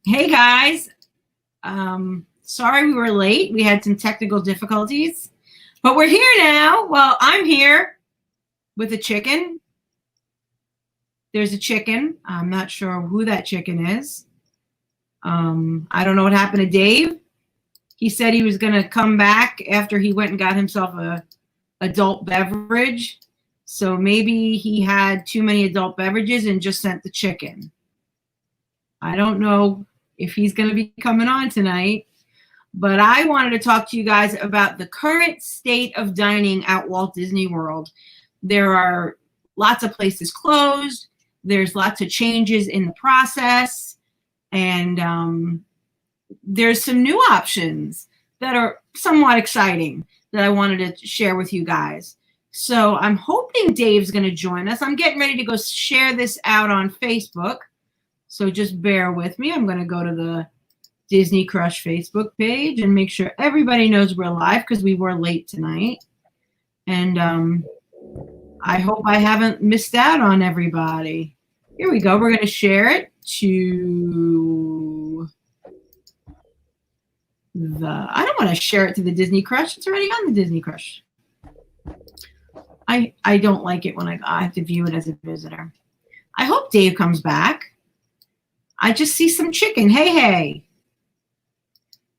Hey guys, sorry we were late. We had some technical difficulties, but we're here now. Well, I'm here with a chicken. There's a chicken. I'm not sure who that chicken is. I don't know what happened to Dave. He said he was going to come back after he went and got himself a adult beverage. So maybe he had too many adult beverages and just sent the chicken. I don't know if he's going to be coming on tonight, but I wanted to talk to you guys about the current state of dining at Walt Disney World. There are lots of places closed. There's lots of changes in the process, and there's some new options that are somewhat exciting that I wanted to share with you guys. So I'm hoping Dave's going to join us. I'm getting ready to go share this out on Facebook. So just bear with me. I'm going to go to the Disney Crush Facebook page and make sure everybody knows we're live because we were late tonight. And I hope I haven't missed out on everybody. Here we go. We're going to share it to I don't want to share it to the Disney Crush. It's already on the Disney Crush. I don't like it when I have to view it as a visitor. I hope Dave comes back. I just see some chicken. Hey.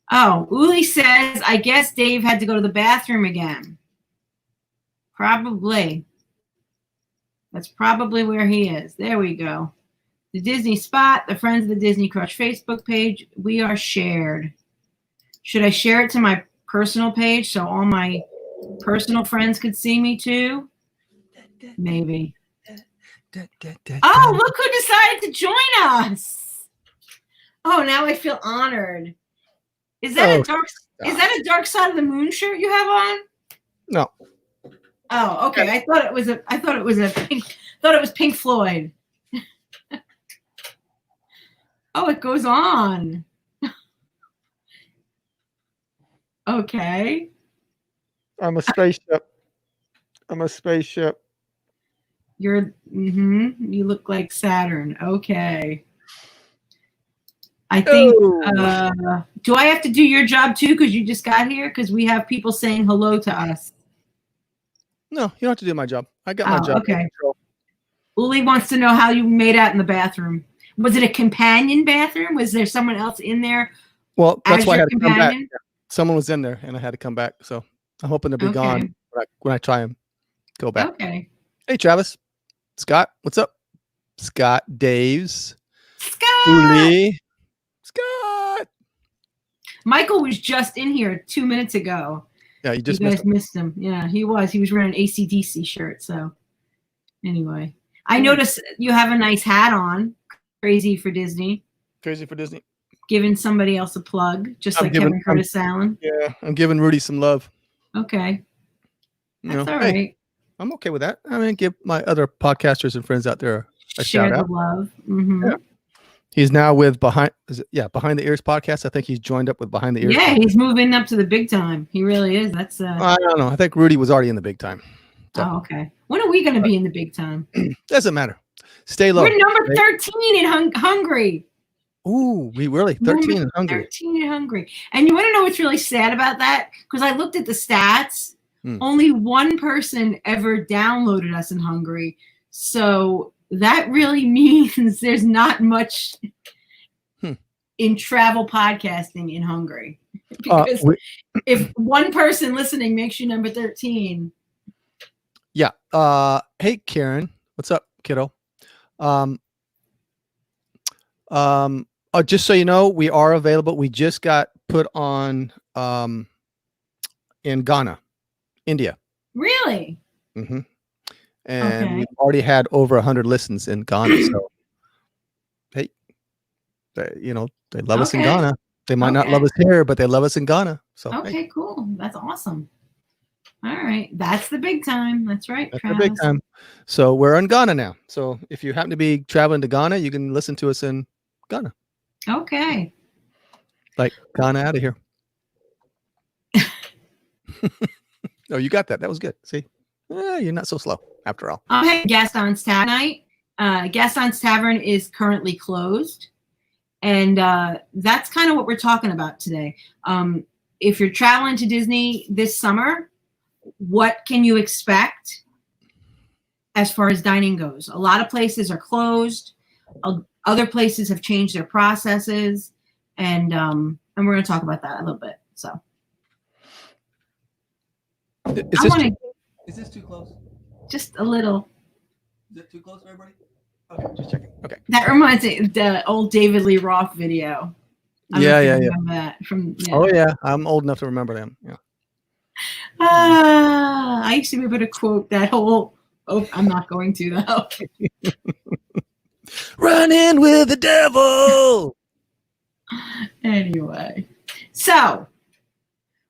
Oh, Uli says, I guess Dave had to go to the bathroom again. Probably. That's probably where he is. There we go. The Disney Spot, the Friends of the Disney Crush Facebook page. We are shared. Should I share it to my personal page so all my personal friends could see me too? Maybe. Oh, look who decided to join us. Oh, now I feel honored. Is that a dark side of the moon shirt you have on? No. Oh, okay. I thought it was Pink Floyd. Oh, it goes on. Okay. I'm a spaceship. You look like Saturn. Okay. I think, do I have to do your job too? Because you just got here? Because we have people saying hello to us. No, you don't have to do my job. I got my job. Okay. Uli wants to know how you made out in the bathroom. Was it a companion bathroom? Was there someone else in there? Well, that's why I had to come back. Someone was in there and I had to come back. So I'm hoping to be gone when I try and go back. Okay. Hey, Travis. Scott, what's up? Scott, Dave's. Scott. Uli. Scott. Michael was just in here 2 minutes ago. Yeah, you guys missed him. Yeah, he was. He was wearing an AC/DC shirt. So anyway, I noticed you have a nice hat on. Crazy for Disney. Giving somebody else a plug, just like Kevin Curtis Allen. Yeah, I'm giving Rudy some love. Okay. That's all right. Hey, I'm okay with that. I'm going to give my other podcasters and friends out there a shout out. Share the love. Mm-hmm. Yeah. He's now with Behind the Ears podcast. I think he's joined up with Behind the Ears. Yeah, he's moving up to the big time. He really is. That's I don't know. I think Rudy was already in the big time. So. Oh, okay. When are we going to be in the big time? Doesn't matter. Stay low. We're number 13 in Hungary. Ooh, we really 13 in Hungary. 13 in Hungary. And you want to know what's really sad about that? Because I looked at the stats. Only one person ever downloaded us in Hungary. So that really means there's not much in travel podcasting in Hungary. Because if one person listening makes you number 13. Yeah. Hey, Karen. What's up, kiddo? Just so you know, we are available. We just got put on in Ghana, India. Really? Mm-hmm. And we've already had over 100 listens in Ghana. So, hey, they love us in Ghana. They might not love us here, but they love us in Ghana. So okay, cool. That's awesome. All right, that's the big time. That's right. That's the big time. So we're in Ghana now. So if you happen to be traveling to Ghana, you can listen to us in Ghana. Okay. Like Ghana out of here. Oh, you got that. That was good. See, you're not so slow after all. Hey, Gaston's Tavern night. Gaston's Tavern is currently closed, And that's kind of what we're talking about today. If you're traveling to Disney this summer, what can you expect as far as dining goes? A lot of places are closed. Other places have changed their processes, and we're going to talk about that a little bit. So, is this too close? Just a little. Is it too close for everybody? Okay, just checking. Okay. That reminds me of the old David Lee Roth video. Yeah. Remember that from? Yeah. Oh yeah, I'm old enough to remember them. Yeah. I used to be able to quote that whole. Oh, I'm not going to though. Run in with the devil. Anyway, so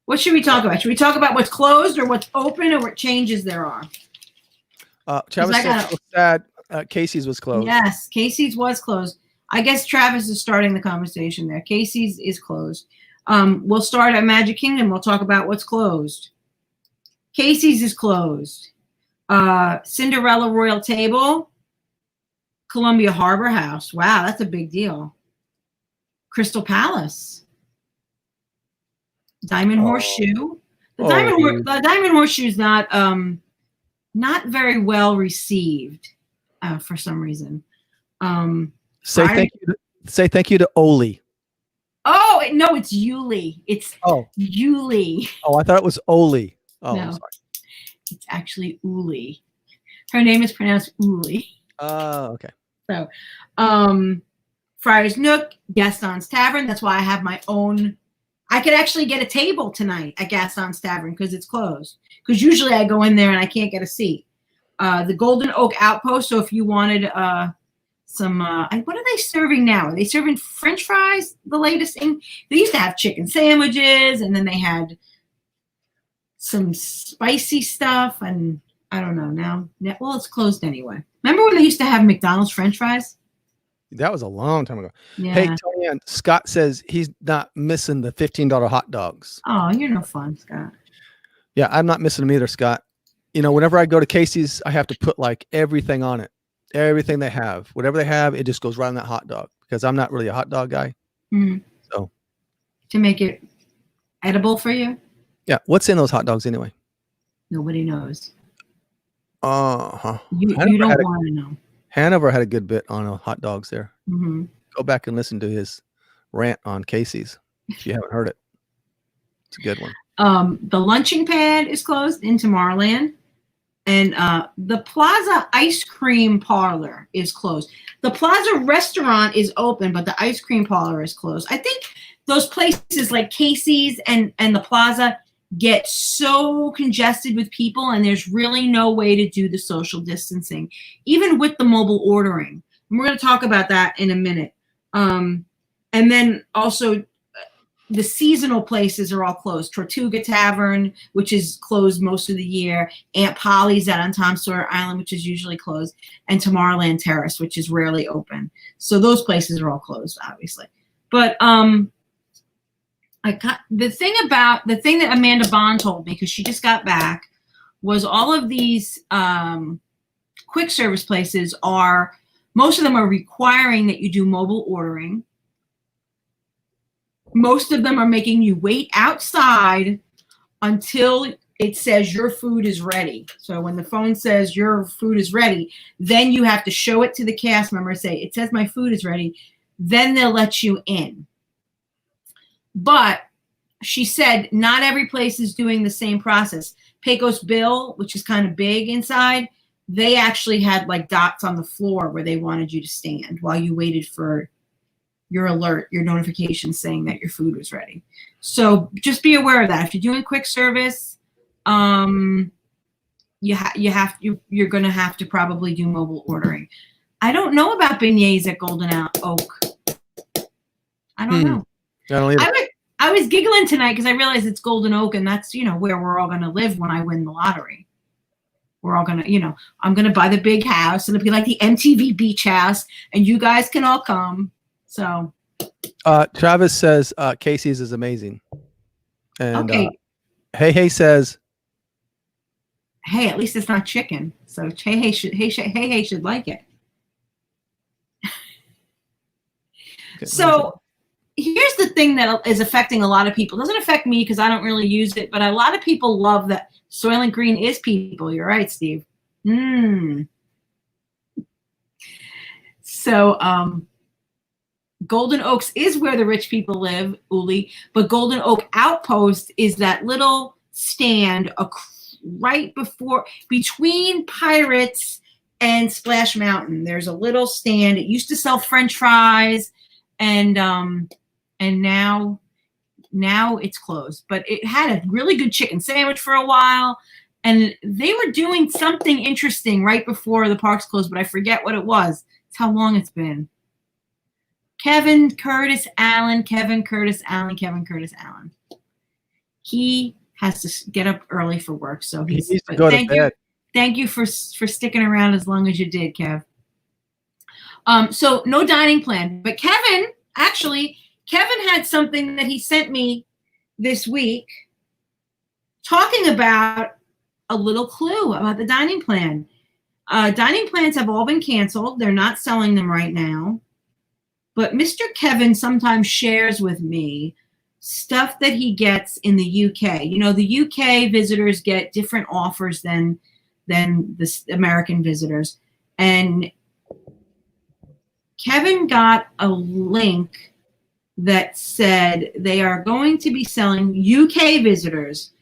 what should we talk about? Should we talk about what's closed or what's open or what changes there are? Travis said so sad. Casey's was closed. Yes, Casey's was closed. I guess Travis is starting the conversation there. Casey's is closed. We'll start at Magic Kingdom. We'll talk about what's closed. Casey's is closed. Cinderella Royal Table. Columbia Harbor House. Wow, that's a big deal. Crystal Palace. Diamond Horseshoe. The Diamond Horseshoe is not very well received for some reason. Say thank you to Oli. Oh no, it's Yuli. It's Yuli. Oh, I thought it was Oli. Oh, no, I'm sorry. It's actually Uli. Her name is pronounced Uli. Okay. So, Friar's Nook, Gaston's Tavern. That's why I have my own. I could actually get a table tonight at Gaston's Tavern because it's closed. Because usually I go in there and I can't get a seat. The Golden Oak Outpost. So if you wanted some, what are they serving now? Are they serving French fries? The latest thing. They used to have chicken sandwiches, and then they had some spicy stuff, and I don't know now. Well, it's closed anyway. Remember when they used to have McDonald's French fries? That was a long time ago. Yeah. Hey, Tony, Scott says he's not missing the $15 hot dogs. Oh, you're no fun, Scott. Yeah, I'm not missing them either, Scott. You know, whenever I go to Casey's, I have to put like everything on it. Everything they have. Whatever they have, it just goes right on that hot dog because I'm not really a hot dog guy. Mm-hmm. So to make it edible for you? Yeah. What's in those hot dogs anyway? Nobody knows. Uh-huh. You don't want to know. Hanover had a good bit on hot dogs there. Mm-hmm. Go back and listen to his rant on Casey's if you haven't heard it. It's a good one. The lunching pad is closed in Tomorrowland. And the Plaza Ice Cream Parlor is closed. The Plaza Restaurant is open, but the ice cream parlor is closed. I think those places like Casey's and the Plaza get so congested with people, and there's really no way to do the social distancing, even with the mobile ordering. And we're going to talk about that in a minute. And then also the seasonal places are all closed. Tortuga Tavern, which is closed most of the year. Aunt Polly's out on Tom Sawyer Island, which is usually closed. And Tomorrowland Terrace, which is rarely open. So those places are all closed, obviously. But the thing that Amanda Bond told me, because she just got back, was all of these quick service places most of them are requiring that you do mobile ordering. Most of them are making you wait outside until it says your food is ready. So when the phone says your food is ready, then you have to show it to the cast member and say, it says my food is ready. Then they'll let you in. But she said not every place is doing the same process. Pecos Bill, which is kind of big inside, they actually had like dots on the floor where they wanted you to stand while you waited for your alert, your notification saying that your food was ready. So just be aware of that. If you're doing quick service, you're going to have to probably do mobile ordering. I don't know about beignets at Golden Oak. I don't know. I don't either. I was giggling tonight because I realized it's Golden Oak, and that's, where we're all going to live when I win the lottery. We're all going to, I'm going to buy the big house, and it'll be like the MTV Beach House, and you guys can all come. So, Travis says Casey's is amazing, and okay. Hey says, hey, at least it's not chicken. So hey should like it. Okay, So here's the thing that is affecting a lot of people. It doesn't affect me because I don't really use it, but a lot of people love that Soylent Green is people. You're right, Steve. So Golden Oaks is where the rich people live, Uli, but Golden Oak Outpost is that little stand right between Pirates and Splash Mountain. There's a little stand. It used to sell French fries, and now it's closed. But it had a really good chicken sandwich for a while, and they were doing something interesting right before the parks closed, but I forget what it was. It's how long it's been. Kevin Curtis Allen. He has to get up early for work, so he needs to go to bed. Thank you for sticking around as long as you did, Kev. So no dining plan, but Kevin had something that he sent me this week talking about a little clue about the dining plan. Dining plans have all been canceled. They're not selling them right now. But Mr. Kevin sometimes shares with me stuff that he gets in the UK. You know, the UK visitors get different offers than the American visitors. And Kevin got a link that said they are going to be selling UK visitors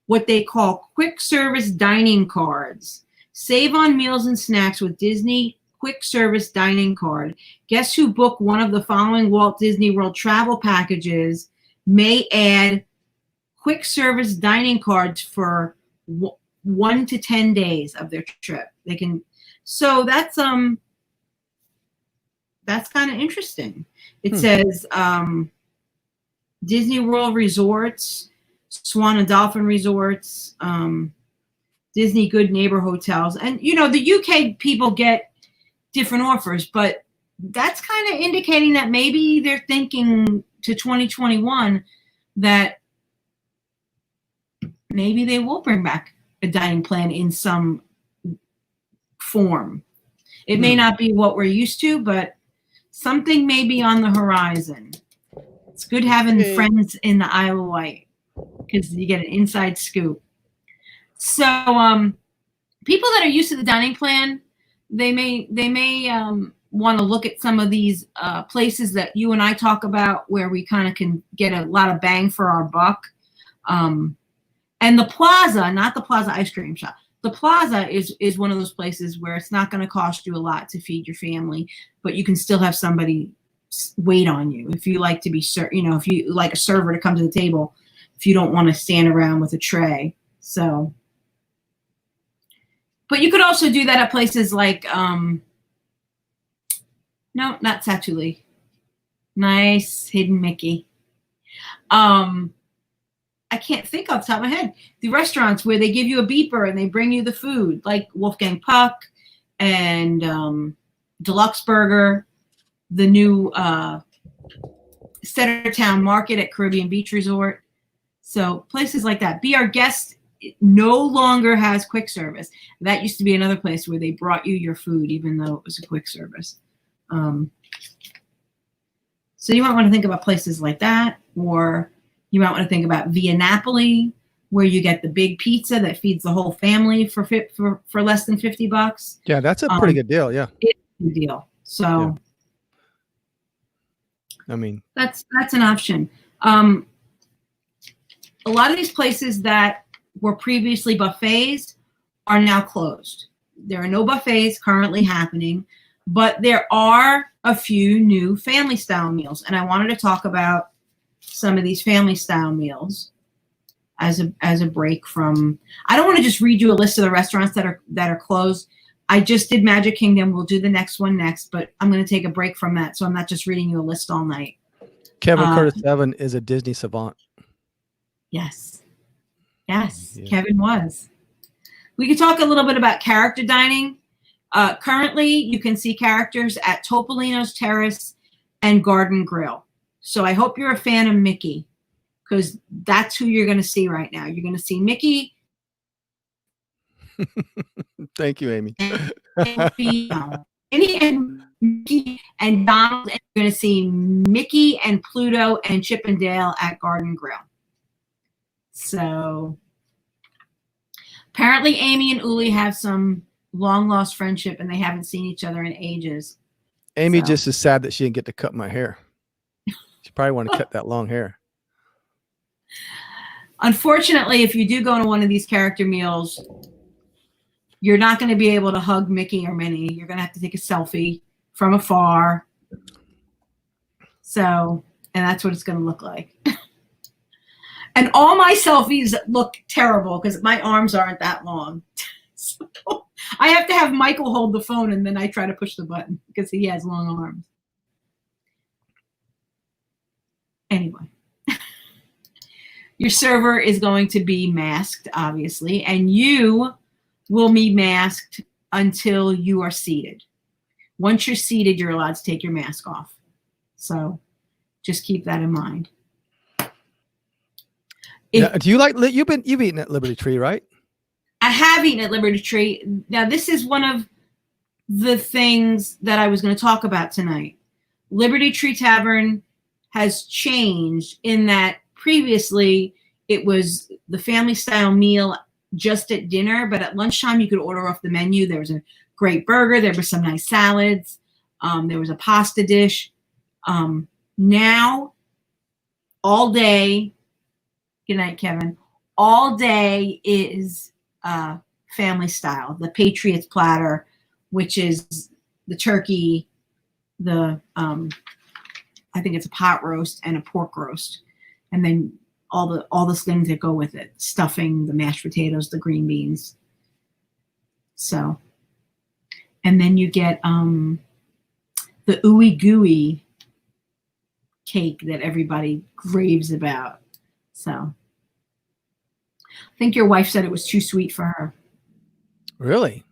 what they call quick service dining cards. Save on meals and snacks with Disney quick service dining card. Guests who book one of the following Walt Disney World travel packages may add quick service dining cards for 1 to 10 days of their trip. They can, so that's kind of interesting. It says Disney World Resorts, Swan and Dolphin Resorts, Disney Good Neighbor Hotels. And, you know, the UK people get different offers, but that's kind of indicating that maybe they're thinking to 2021 that maybe they will bring back a dining plan in some form. It may not be what we're used to, but something may be on the horizon. It's good having friends in the Isle of Wight because you get an inside scoop. So people that are used to the dining plan, they may want to look at some of these places that you and I talk about where we kind of can get a lot of bang for our buck. And the Plaza, not the Plaza ice cream shop, the Plaza is one of those places where it's not going to cost you a lot to feed your family, but you can still have somebody wait on you. If you like to be, if you like a server to come to the table, if you don't want to stand around with a tray. So, but you could also do that at places like, no, not Satuli. Nice Hidden Mickey. I can't think off the top of my head. The restaurants where they give you a beeper and they bring you the food, like Wolfgang Puck and Deluxe Burger, the new Centertown Market at Caribbean Beach Resort. So places like that. Be Our Guest no longer has quick service. That used to be another place where they brought you your food, even though it was a quick service. So you might want to think about places like that, or you might want to think about Via Napoli, where you get the big pizza that feeds the whole family for less than $50. Yeah, that's a pretty good deal. Yeah, it's a good deal. So, I mean, that's an option. A lot of these places that were previously buffets are now closed. There are no buffets currently happening, but there are a few new family style meals, and I wanted to talk about some of these family style meals as a break from. I don't want to just read you a list of the restaurants that are closed. I just did Magic Kingdom. We'll do the next one next, but I'm going to take a break from that, so I'm not just reading you a list all night. Kevin Curtis Evan is a Disney savant. Yes, Kevin was. We could talk a little bit about character dining. Currently, you can see characters at Topolino's Terrace and Garden Grill. So I hope you're a fan of Mickey, because that's who you're going to see right now. You're going to see Mickey. Thank you, Amy. Minnie and Mickey and Donald, and you're going to see Mickey and Pluto and Chip and Dale at Garden Grill. So apparently Amy and Uli have some long lost friendship and they haven't seen each other in ages. Amy just is sad that she didn't get to cut my hair. She probably want to cut that long hair. Unfortunately, if you do go to one of these character meals, you're not going to be able to hug Mickey or Minnie. You're going to have to take a selfie from afar. So, and that's what it's going to look like. And all my selfies look terrible because my arms aren't that long. So I have to have Michael hold the phone and then I try to push the button because he has long arms. Anyway. Your server is going to be masked, obviously, and you will be masked until you are seated. Once you're seated, you're allowed to take your mask off. So just keep that in mind. Now, do you like, you've eaten at Liberty Tree, right? I have eaten at Liberty Tree. Now, this is one of the things that I was going to talk about tonight. Liberty Tree Tavern has changed in that previously it was the family style meal just at dinner, but at lunchtime you could order off the menu. There was a great burger. There were some nice salads. There was a pasta dish. Now, all day, good night, Kevin, all day is family style. The Patriots platter, which is the turkey, the I think it's a pot roast and a pork roast. And then all the things that go with it, stuffing, the mashed potatoes, the green beans. So, and then you get the ooey gooey cake that everybody raves about. So, I think your wife said it was too sweet for her. Really?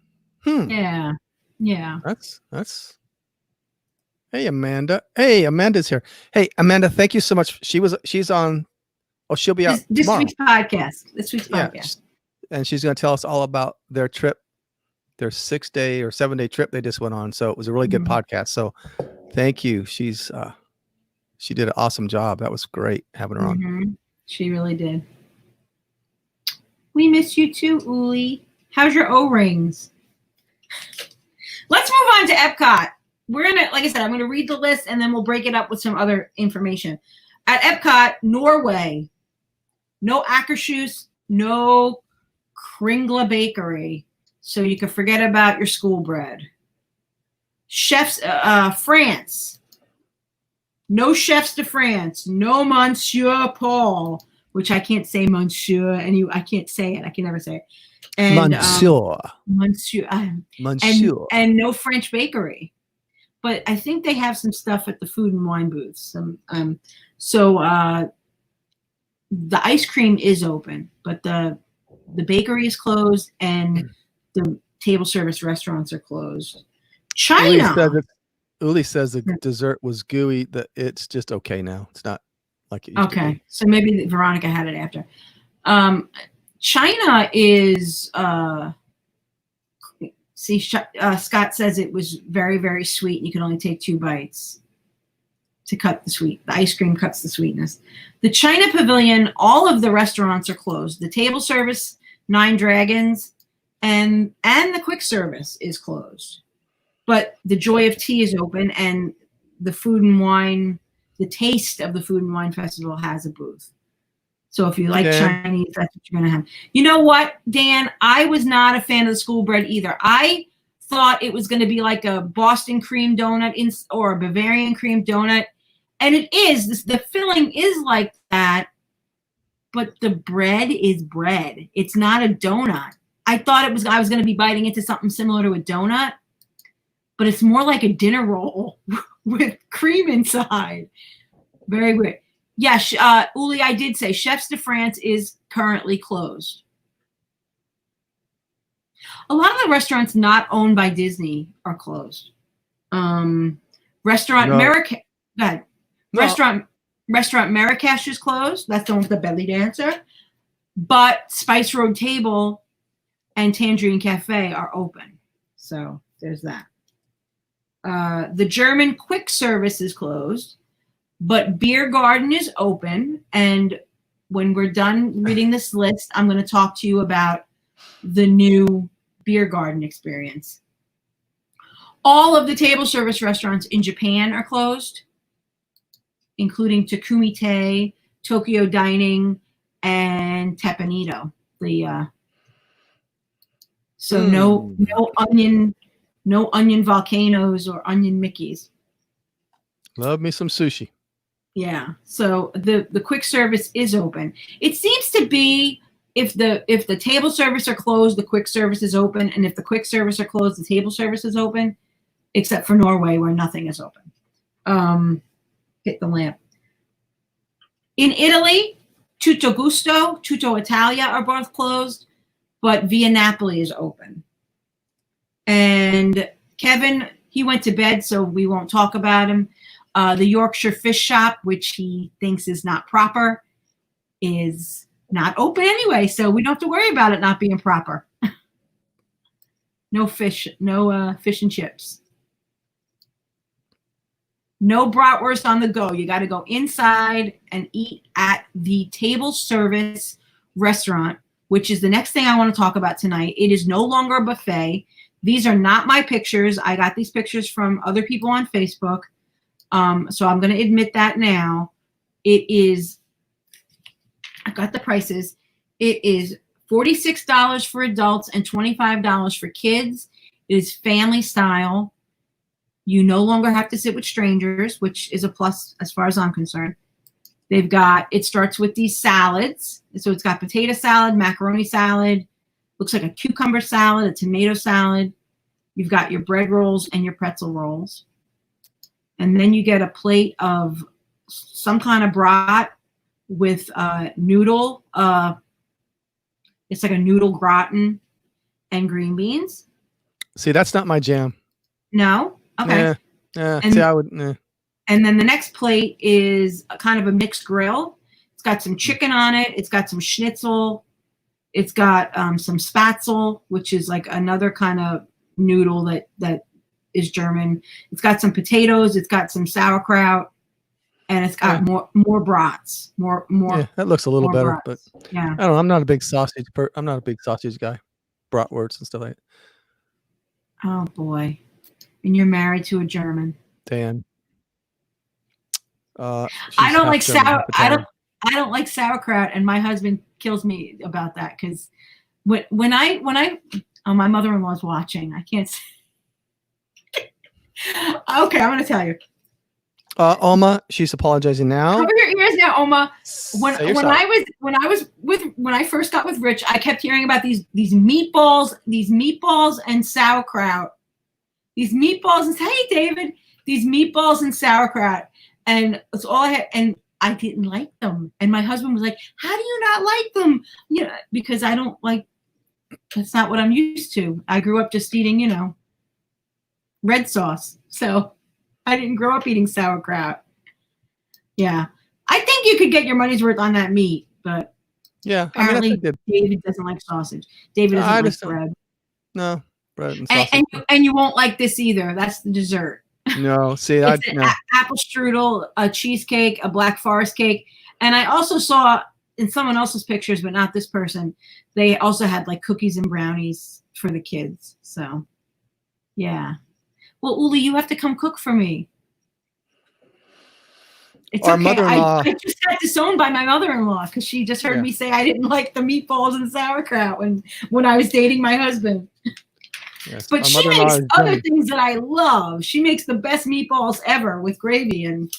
Yeah. That's. Hey, Amanda. Hey, Amanda's here. Hey, Amanda, thank you so much. She's on. Oh, she'll be out this tomorrow. week's podcast. This week's podcast. And she's going to tell us all about their trip, their 6-day or 7-day trip they just went on. So it was a really good podcast. So thank you. She did an awesome job. That was great having her on. She really did. We miss you too, Uli. How's your O-rings? Let's move on to Epcot. We're going to, like I said, I'm going to read the list and then we'll break it up with some other information. At Epcot, Norway, no Akershus, no Kringla Bakery. So you can forget about your school bread. Chefs, France, no Chefs de France, no Monsieur Paul, which I can't say Monsieur, and I can't say it. I can never say it. And, Monsieur. And no French Bakery. But I think they have some stuff at the food and wine booths. The ice cream is open, but the bakery is closed and the table service restaurants are closed. China. Uli says the dessert was gooey. That it's just okay now. It's not like it used to be. So maybe Veronica had it after. China is. Scott says it was very, very sweet. And you can only take 2 bites to cut the sweet. The ice cream cuts the sweetness. The China Pavilion, all of the restaurants are closed. The table service, 9 Dragons, and the quick service is closed. But the Joy of Tea is open, and the food and wine, the Taste of the Food and Wine Festival has a booth. So if you like Chinese, that's what you're going to have. You know what, Dan? I was not a fan of the school bread either. I thought it was going to be like a Boston cream donut or a Bavarian cream donut. And it is. The filling is like that. But the bread is bread. It's not a donut. I thought I was going to be biting into something similar to a donut. But it's more like a dinner roll with cream inside. Very weird. Yes, Uli, I did say Chefs de France is currently closed. A lot of the restaurants not owned by Disney are closed. Restaurant Marrakesh is closed. That's the one with the belly dancer. But Spice Road Table and Tangerine Cafe are open. So there's that. The German quick service is closed, but Beer Garden is open. And when we're done reading this list, I'm going to talk to you about the new Beer Garden experience. All of the table service restaurants in Japan are closed, including Takumi Te, Tokyo Dining, and Teppanito. So no onion volcanoes or onion Mickeys. Love me some sushi. Yeah. So the quick service is open. It seems to be if the table service are closed, the quick service is open, and if the quick service are closed, the table service is open, except for Norway where nothing is open. Hit the lamp. In Italy, Tutto Gusto, Tutto Italia are both closed, but Via Napoli is open. And Kevin, he went to bed, so we won't talk about him. The Yorkshire Fish Shop, which he thinks is not proper, is not open anyway, so we don't have to worry about it not being proper. No fish and chips. No bratwurst on the go. You got to go inside and eat at the table service restaurant, which is the next thing I want to talk about tonight. It is no longer a buffet. These are not my pictures. I got these pictures from other people on Facebook. So I'm going to admit that now. It is, I got the prices. It is $46 for adults and $25 for kids. It is family style. You no longer have to sit with strangers, which is a plus as far as I'm concerned. They've got, it starts with these salads. So it's got potato salad, macaroni salad, looks like a cucumber salad, a tomato salad. You've got your bread rolls and your pretzel rolls. And then you get a plate of some kind of brat with noodle. It's like a noodle gratin and green beans. See, that's not my jam. No? Okay. Yeah. And, see, I would. Nah. And then the next plate is a kind of a mixed grill. It's got some chicken on it. It's got some schnitzel. It's got some spatzel, which is like another kind of noodle that is German. It's got some potatoes. It's got some sauerkraut, and it's got more brats. More. Yeah, that looks a little better, brats. But yeah, I don't know. I'm not a big sausage. I'm not a big sausage guy. Bratwurst and stuff like that. Oh boy, and you're married to a German. Dan. I don't like I don't like sauerkraut, and my husband kills me about that because when I my mother-in-law's watching. I can't say. Okay, I'm gonna tell you. Oma, she's apologizing now. Cover your ears now, Oma. When I first got with Rich, I kept hearing about these meatballs and sauerkraut. These meatballs and hey David, these meatballs and sauerkraut. And that's all I had, and I didn't like them. And my husband was like, "How do you not like them?" You know, because I don't like. That's not what I'm used to. I grew up just eating, red sauce. So I didn't grow up eating sauerkraut. Yeah, I think you could get your money's worth on that meat, but apparently David doesn't like sausage. David doesn't like bread. No, bread and sausage. And you won't like this either. That's the dessert. No, see, it's apple strudel, a cheesecake, a Black Forest cake, and I also saw in someone else's pictures, but not this person, they also had like cookies and brownies for the kids. So, yeah. Well, Uli, you have to come cook for me. It's Our okay. mother-in-law. I just got disowned by my mother-in-law because she just heard me say I didn't like the meatballs and sauerkraut when I was dating my husband. Yes, but she makes other things that I love. She makes the best meatballs ever with gravy and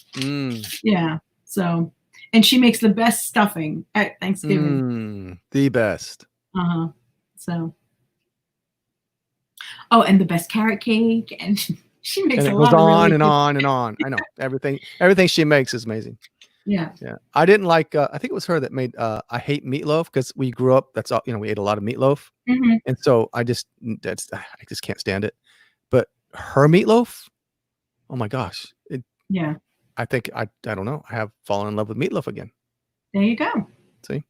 so, and she makes the best stuffing at Thanksgiving. The best. So, and the best carrot cake, and she makes and it goes on and on and on. I know everything she makes is amazing. Yeah. I didn't like. I think it was her that made. I hate meatloaf because we grew up. That's all. We ate a lot of meatloaf, and so I just can't stand it. But her meatloaf, oh my gosh! I think I don't know. I have fallen in love with meatloaf again. There you go. See.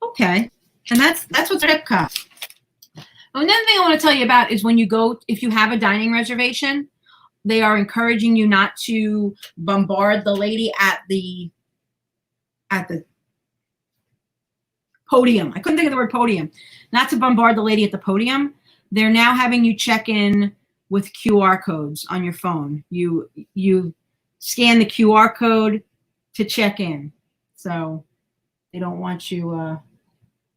Okay. And that's what's at Epcot. Another thing I want to tell you about is when you go, if you have a dining reservation, they are encouraging you not to bombard the lady at the podium. I couldn't think of the word podium. Not to bombard the lady at the podium. They're now having you check in with QR codes on your phone. You scan the QR code to check in. So they don't want you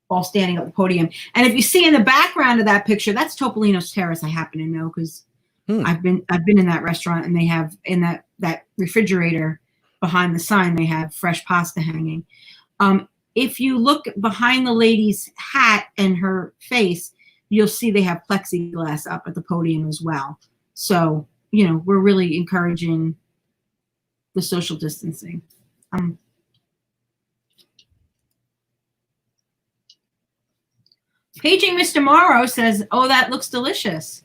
all standing at the podium. And if you see in the background of that picture, that's Topolino's Terrace. I happen to know because I've been in that restaurant, and they have in that refrigerator behind the sign, they have fresh pasta hanging. If you look behind the lady's hat and her face, you'll see they have plexiglass up at the podium as well. So, we're really encouraging the social distancing. Paging Mr. Morrow says, "Oh, that looks delicious."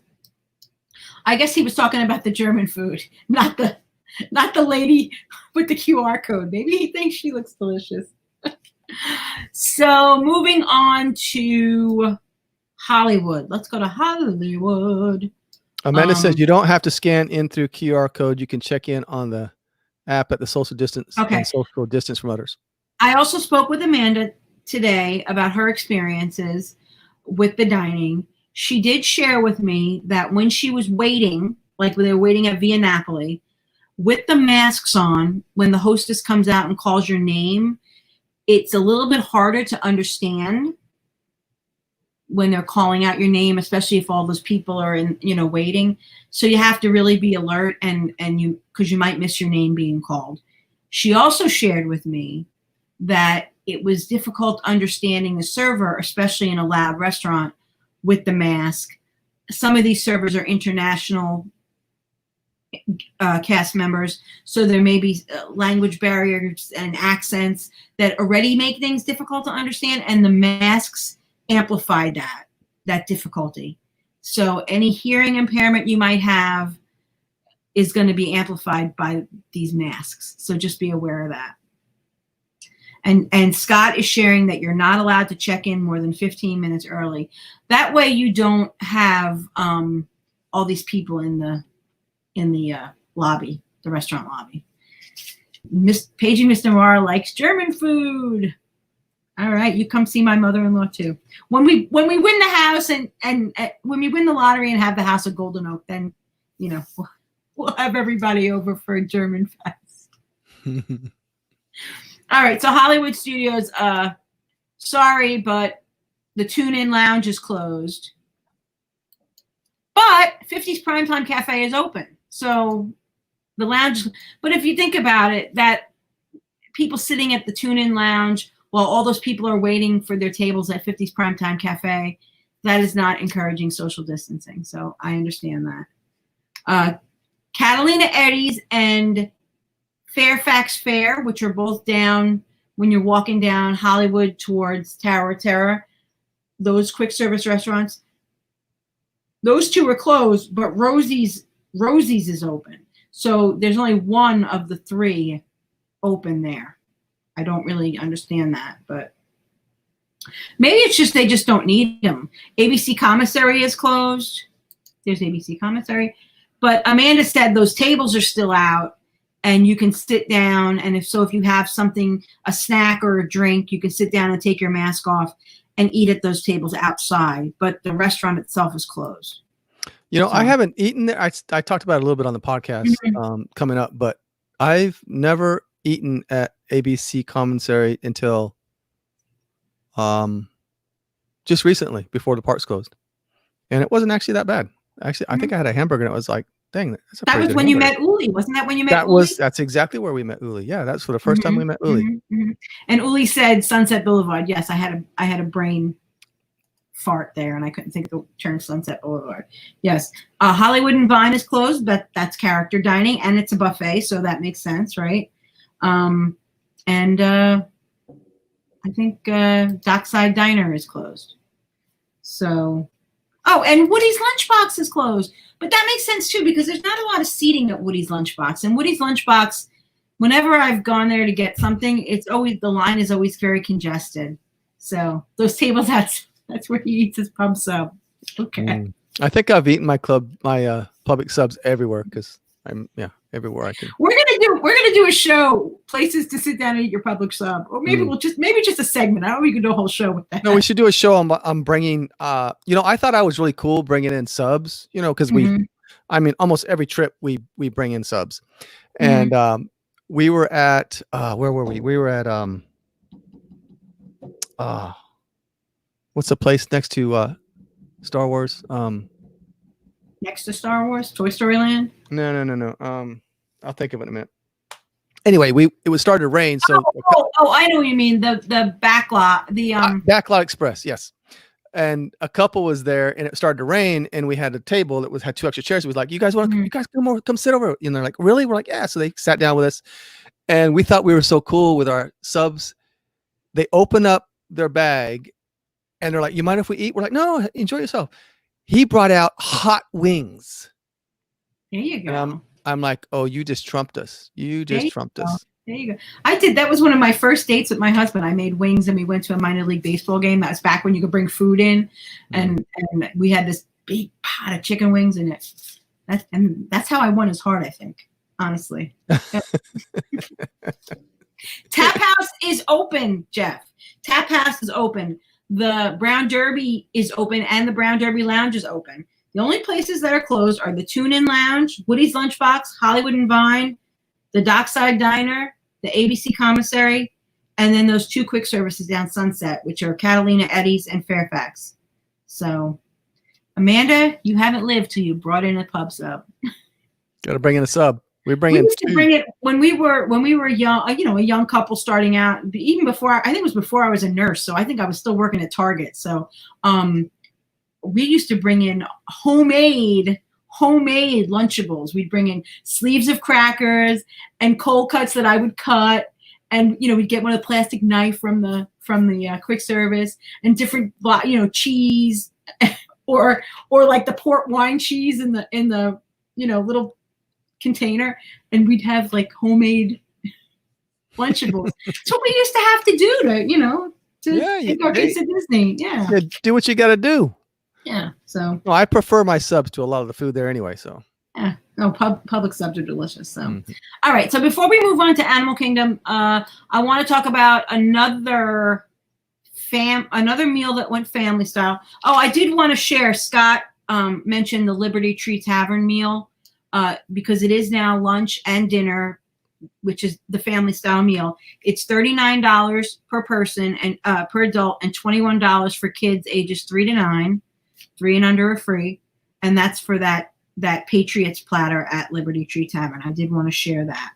I guess he was talking about the German food, not the lady with the QR code. Maybe he thinks she looks delicious. So moving on to Hollywood. Let's go to Hollywood. Amanda says you don't have to scan in through QR code. You can check in on the app at the social distance and social distance from others. I also spoke with Amanda today about her experiences with the dining. She did share with me that when she was waiting, like when they were waiting at Via Napoli, with the masks on, when the hostess comes out and calls your name, it's a little bit harder to understand when they're calling out your name, especially if all those people are waiting. So you have to really be alert because you might miss your name being called. She also shared with me that it was difficult understanding the server, especially in a loud restaurant with the mask. Some of these servers are international cast members, so there may be language barriers and accents that already make things difficult to understand, and the masks amplify that difficulty. So any hearing impairment you might have is going to be amplified by these masks. So just be aware of that. And Scott is sharing that you're not allowed to check in more than 15 minutes early. That way you don't have all these people in the lobby, the restaurant lobby. Paging Mr. Morrow likes German food. All right, you come see my mother-in-law too. When we win the house and when we win the lottery and have the house of Golden Oak, then we'll have everybody over for a German fest. All right, so Hollywood Studios, sorry, but the Tune-In Lounge is closed. But 50's Primetime Cafe is open. So the lounge, but if you think about it, that people sitting at the Tune-In Lounge while all those people are waiting for their tables at 50's Primetime Cafe, that is not encouraging social distancing. So I understand that. Catalina Eateries and Fairfax Fair, which are both down when you're walking down Hollywood towards Tower of Terror, those quick service restaurants, those two are closed, but Rosie's is open. So there's only one of the three open there. I don't really understand that, but maybe it's just they just don't need them. ABC Commissary is closed. There's ABC Commissary. But Amanda said those tables are still out and you can sit down. And if you have something, a snack or a drink, you can sit down and take your mask off and eat at those tables outside. But the restaurant itself is closed. I haven't eaten there. I talked about it a little bit on the podcast coming up, but I've never eaten at ABC Commissary until just recently before the parks closed. And it wasn't actually that bad. Actually, I think I had a hamburger and it was like, dang, that's a that was when hamburger. You met Uli. Wasn't that when you met Uli? That's exactly where we met Uli. Yeah, that's for the first time we met Uli. And Uli said Sunset Boulevard. Yes, I had a brain fart there and I couldn't think of the term Sunset Boulevard. Yes. Hollywood and Vine is closed, but that's character dining and it's a buffet, so that makes sense, right? And I think Dockside Diner is closed. So, and Woody's Lunchbox is closed. But that makes sense too because there's not a lot of seating at Woody's Lunchbox. And Woody's Lunchbox, whenever I've gone there to get something, the line is always very congested. So those tables, that's where he eats his pub sub. Okay. I think I've eaten my public subs everywhere because I'm everywhere I can. We're gonna do a show, places to sit down and eat your public sub, or maybe maybe just a segment. I don't know, we can do a whole show with that. No, we should do a show. I'm bringing. I thought I was really cool bringing in subs. Because almost every trip we bring in subs, and we were at where were we? We were at what's the place next to Star Wars? Next to Star Wars, Toy Story Land. No. I'll think of it in a minute. Anyway, it was starting to rain, so I know what you mean. The backlot, Backlot Express, yes. And a couple was there, and it started to rain, and we had a table that had 2 extra chairs. It was like, you guys want to? You guys come sit over? And they're like, really? We're like, yeah. So they sat down with us, and we thought we were so cool with our subs. They open up their bag, and they're like, you mind if we eat? We're like, no, enjoy yourself. He brought out hot wings. There you go. And I'm like, oh, you just trumped us. You just trumped us. There you go. I did. That was one of my first dates with my husband. I made wings and we went to a minor league baseball game. That was back when you could bring food in, and we had this big pot of chicken wings in it. That's how I won his heart, I think, honestly. Tap House is open, Jeff. Tap House is open. The Brown Derby is open, and the Brown Derby Lounge is open. The only places that are closed are the Tune-In Lounge, Woody's Lunchbox, Hollywood and Vine, the Dockside Diner, the ABC Commissary, and then those 2 quick services down Sunset, which are Catalina, Eddie's, and Fairfax. So, Amanda, you haven't lived till you brought in a pub sub. Got to bring in a sub. We used to bring it when we were young, a young couple starting out. Even before, I think it was before I was a nurse, so I think I was still working at Target. So, we used to bring in homemade Lunchables. We'd bring in sleeves of crackers and cold cuts that I would cut, and we'd get one of the plastic knife from the quick service, and different cheese, or like the port wine cheese in the little container, and we'd have like homemade Lunchables. That's what we used to have to do to take our kids to Disney. Yeah, do what you got to do. Yeah, so. Well, I prefer my subs to a lot of the food there anyway, so. Yeah, no, public subs are delicious. So, All right. So before we move on to Animal Kingdom, I want to talk about another meal that went family style. Oh, I did want to share. Scott mentioned the Liberty Tree Tavern meal because it is now lunch and dinner, which is the family style meal. It's $39 per person and per adult, and $21 for kids ages 3 to 9. 3 and under are free, and that's for that Patriots platter at Liberty Tree Tavern. I did want to share that.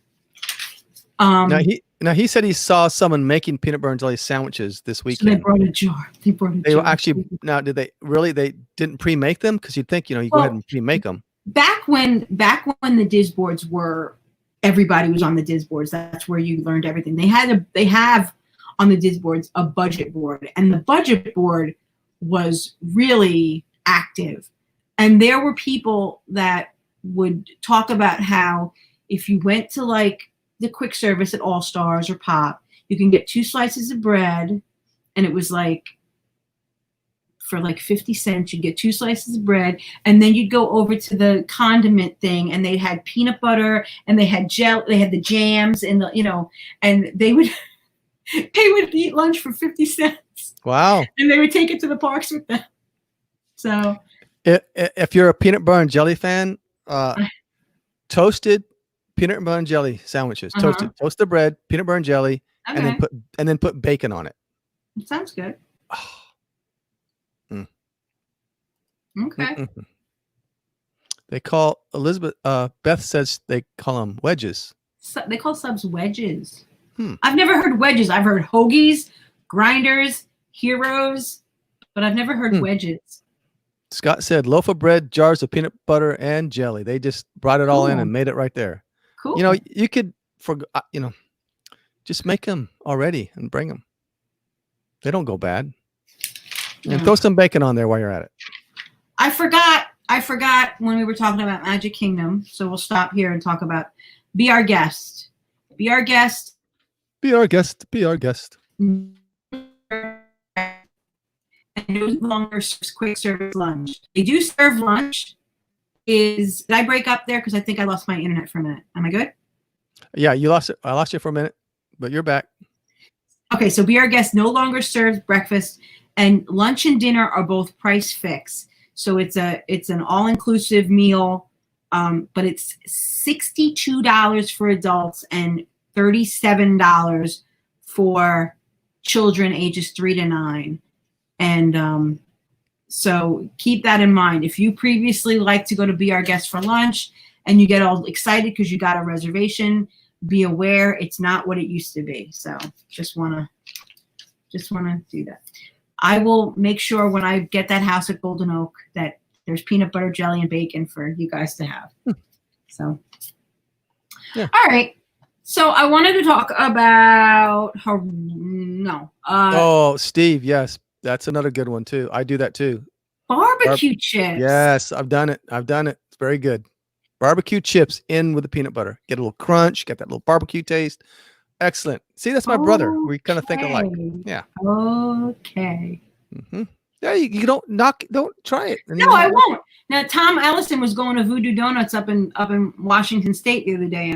Now he said he saw someone making peanut butter and jelly sandwiches this weekend. So they brought a jar. They were actually, now did they really? They didn't pre-make them, because you'd think you go ahead and pre-make them. Back when the Diz boards were, everybody was on the Diz boards. That's where you learned everything. They have on the Diz boards a budget board, and the budget board was really active. And there were people that would talk about how if you went to like the quick service at All Stars or Pop, you can get 2 slices of bread, and it was like for like 50 cents, you'd get 2 slices of bread, and then you'd go over to the condiment thing, and they had peanut butter, and they had they had the jams, and and they would eat lunch for 50 cents. Wow. And they would take it to the parks with them. So if you're a peanut butter and jelly fan, toasted peanut butter and jelly sandwiches. Toast the bread, peanut butter and jelly, and then put bacon on it. It sounds good. Okay. They call Beth says they call them wedges. They call subs wedges. I've never heard wedges. I've heard hoagies, grinders, heroes, but I've never heard wedges. Scott said loaf of bread, jars of peanut butter and jelly. They just brought it all in and made it right there. Cool. You could just make them already and bring them. They don't go bad. And throw some bacon on there while you're at it. I forgot when we were talking about Magic Kingdom, so we'll stop here and talk about Be Our Guest. Be Our Guest. Be our guest. Be our guest. no longer serves quick service lunch. They do serve lunch. Did I break up there? Because I think I lost my internet for a minute. Am I good? Yeah, you lost it. I lost you for a minute, but you're back. Okay, so Be Our Guest no longer serves breakfast, and lunch and dinner are both price fixed. So it's an all-inclusive meal, but it's $62 for adults and $37 for children ages 3 to 9. And so keep that in mind. If you previously liked to go to Be Our Guest for lunch and you get all excited because you got a reservation, be aware it's not what it used to be. So just wanna do that. I will make sure when I get that house at Golden Oak that there's peanut butter, jelly, and bacon for you guys to have. So, yeah. All right. So I wanted to talk about Steve. Yes, that's another good one too. I do that too. Barbecue chips. Yes, I've done it. It's very good. Barbecue chips in with the peanut butter. Get a little crunch. Get that little barbecue taste. Excellent. See, that's my brother. We kind of think alike. Yeah. Okay. Mm-hmm. Yeah, you don't try it. No, I won't. Now, Tom Ellison was going to Voodoo Donuts up in Washington State the other day,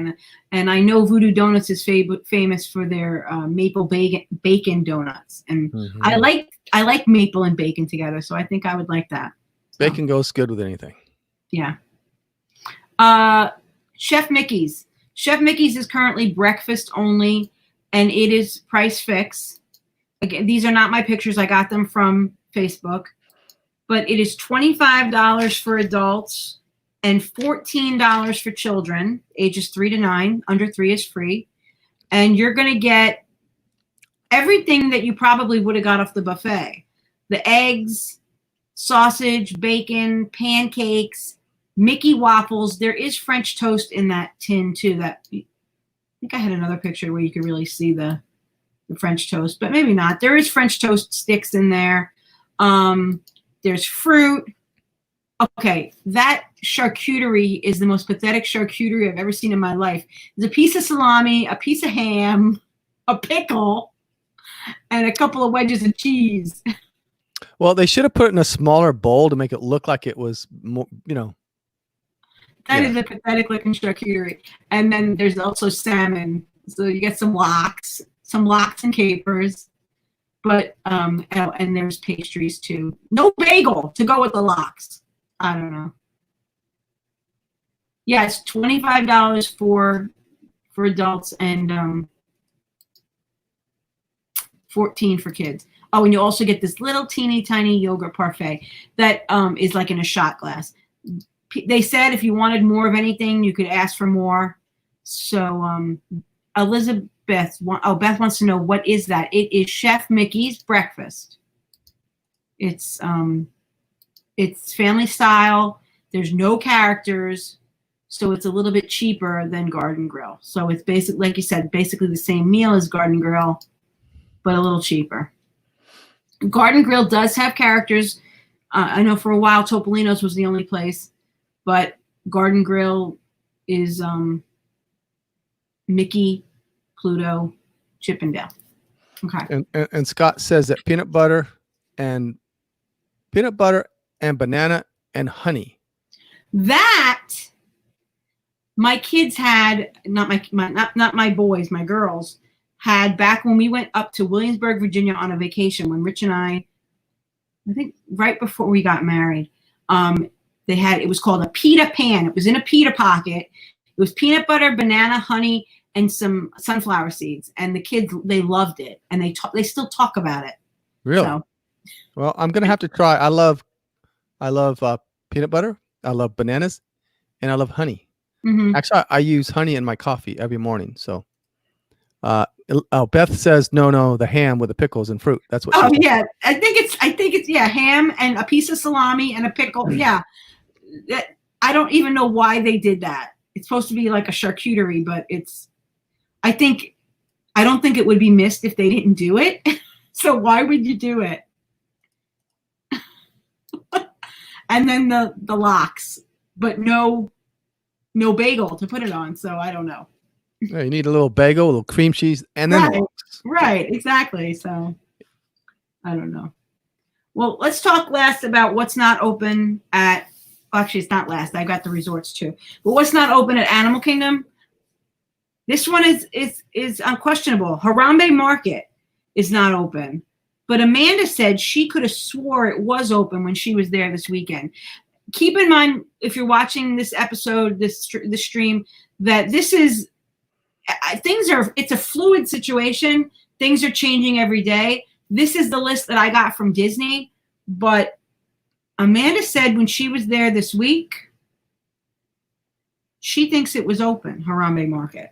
and I know Voodoo Donuts is famous for their maple bacon donuts, and I like maple and bacon together, so I think I would like that. Bacon goes good with anything. Yeah. Chef Mickey's. Chef Mickey's is currently breakfast only, and it is price fixed. Again, these are not my pictures. I got them from Facebook. But it is $25 for adults and $14 for children, ages 3 to 9. Under 3 is free. And you're going to get everything that you probably would have got off the buffet. The eggs, sausage, bacon, pancakes, Mickey waffles. There is French toast in that tin too. I think I had another picture where you could really see the French toast, but maybe not. There is French toast sticks in there. There's fruit. Okay, that charcuterie is the most pathetic charcuterie I've ever seen in my life. There's a piece of salami, a piece of ham, a pickle, and a couple of wedges of cheese. Well, they should have put it in a smaller bowl to make it look like it was more, That is a pathetic looking charcuterie. And then there's also salmon. So you get some lox and capers. But and there's pastries too. No bagel to go with the lox. I don't know. Yeah, it's $25 for adults and $14 for kids. Oh, and you also get this little teeny tiny yogurt parfait that is like in a shot glass. They said if you wanted more of anything, you could ask for more. So Beth wants to know, what is that? It is Chef Mickey's breakfast. It's family style. There's no characters, so it's a little bit cheaper than Garden Grill. So it's basically, like you said, basically the same meal as Garden Grill, but a little cheaper. Garden Grill does have characters. I know for a while Topolino's was the only place, but Garden Grill is Mickey, Pluto, Chip and Dale. Okay. And Scott says that peanut butter and banana and honey. That my kids had, not my boys, my girls had back when we went up to Williamsburg, Virginia on a vacation when Rich and I think right before we got married. It was called a pita pan. It was in a pita pocket. It was peanut butter, banana, honey, and some sunflower seeds, and the kids, they loved it, and they still talk about it. Really? So. Well, I'm gonna have to try. I love peanut butter. I love bananas, and I love honey. Mm-hmm. Actually, I use honey in my coffee every morning. So, Beth says no, the ham with the pickles and fruit. That's what. Oh yeah, I think it's ham and a piece of salami and a pickle. Yeah, I don't even know why they did that. It's supposed to be like a charcuterie, but I don't think it would be missed if they didn't do it. So why would you do it? And then the lox, but no bagel to put it on. So I don't know. Yeah, you need a little bagel, a little cream cheese, and then right, exactly. So I don't know. Well, let's talk last about what's not open at. Well, actually, it's not last. I got the resorts too. But what's not open at Animal Kingdom? This one is unquestionable. Harambe Market is not open, but Amanda said she could have swore it was open when she was there this weekend. Keep in mind, if you're watching this episode, this stream, that this is it's a fluid situation. Things are changing every day. This is the list that I got from Disney, but Amanda said when she was there this week, she thinks it was open, Harambe Market.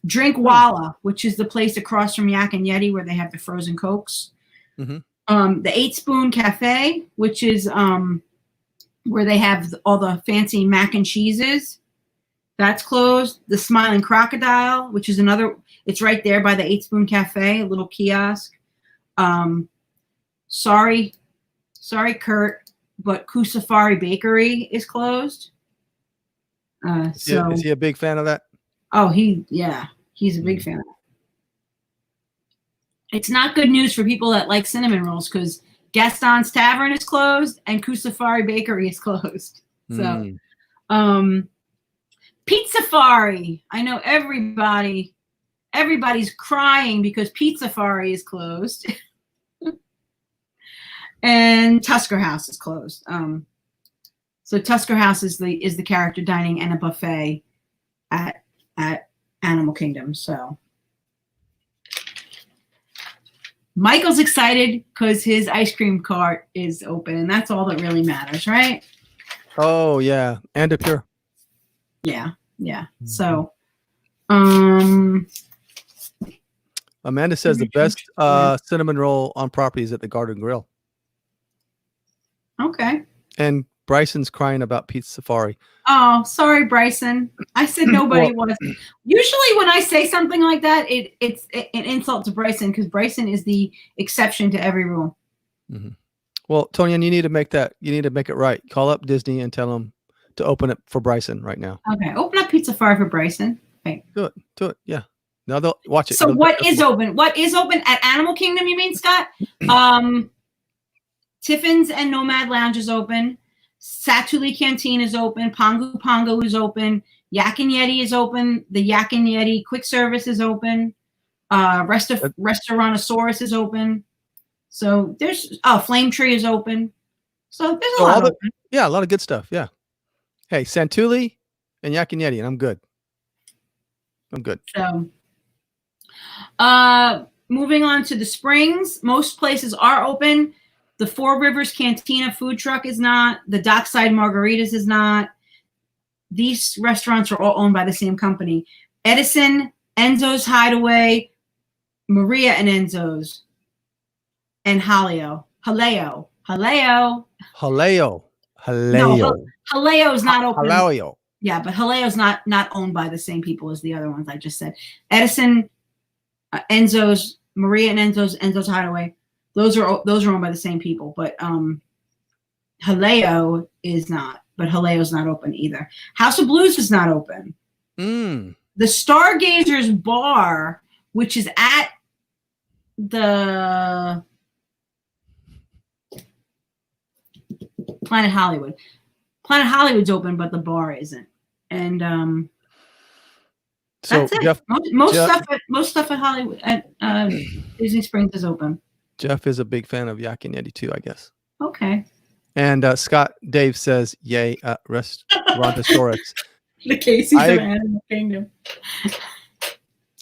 Drink Walla, which is the place across from Yak and Yeti where they have the frozen Cokes. Mm-hmm. The 8 Spoon Cafe, which is where they have all the fancy mac and cheeses. That's closed. The Smiling Crocodile, which is it's right there by the 8 Spoon Cafe, a little kiosk. Sorry, Kurt, but Kusafari Bakery is closed. Is he a big fan of that? Oh, he's a big fan of that. It's not good news for people that like cinnamon rolls because Gaston's Tavern is closed and Kusafari Bakery is closed. So, Pizzafari. I know everybody's crying because Pizzafari is closed. And Tusker House is closed. So Tusker House is the character dining and a buffet at Animal Kingdom. So Michael's excited because his ice cream cart is open, and that's all that really matters, right? Oh yeah, and a pure. Yeah. So, Amanda says the best cinnamon roll on property is at the Garden Grill. Okay. And Bryson's crying about Pizza Safari. Oh, sorry, Bryson. I said nobody was. Usually when I say something like that, it's an insult to Bryson because Bryson is the exception to every rule. Mm-hmm. Well, Tonyan, you need to make it right. Call up Disney and tell them to open it for Bryson right now. Okay, open up Pizza Safari for Bryson. Okay. Do it. Yeah. Now they'll watch it. So what is open? What is open at Animal Kingdom, you mean, Scott? Tiffin's and Nomad Lounge is open. Satuli Canteen is open. Pongu Pongo is open. Yak and Yeti is open. The Yak and Yeti quick service is open. Restaurantosaurus is open. So there's Flame Tree is open. So there's a lot open. Yeah, a lot of good stuff. Yeah. Hey, Santuli and Yak and Yeti, and I'm good. So moving on to the Springs, most places are open. The Four Rivers Cantina food truck is not. The Dockside Margaritas is not. These restaurants are all owned by the same company. Edison, Enzo's Hideaway, Maria and Enzo's, and Haleo. No, Haleo is not open. Haleo. Yeah, but Haleo's not owned by the same people as the other ones I just said. Edison, Enzo's, Maria and Enzo's Hideaway. Those are owned by the same people, but Haleo is not. But Haleo's not open either. House of Blues is not open. The Stargazers Bar, which is at the Planet Hollywood. Planet Hollywood's open, but the bar isn't. And that's it. Jeff, most stuff at Hollywood at Disney Springs is open. Jeff is a big fan of Yak and Yeti too, I guess. Okay. And Scott Dave says, "Yay, Restaurantosaurus." The Casey's of Animal Kingdom.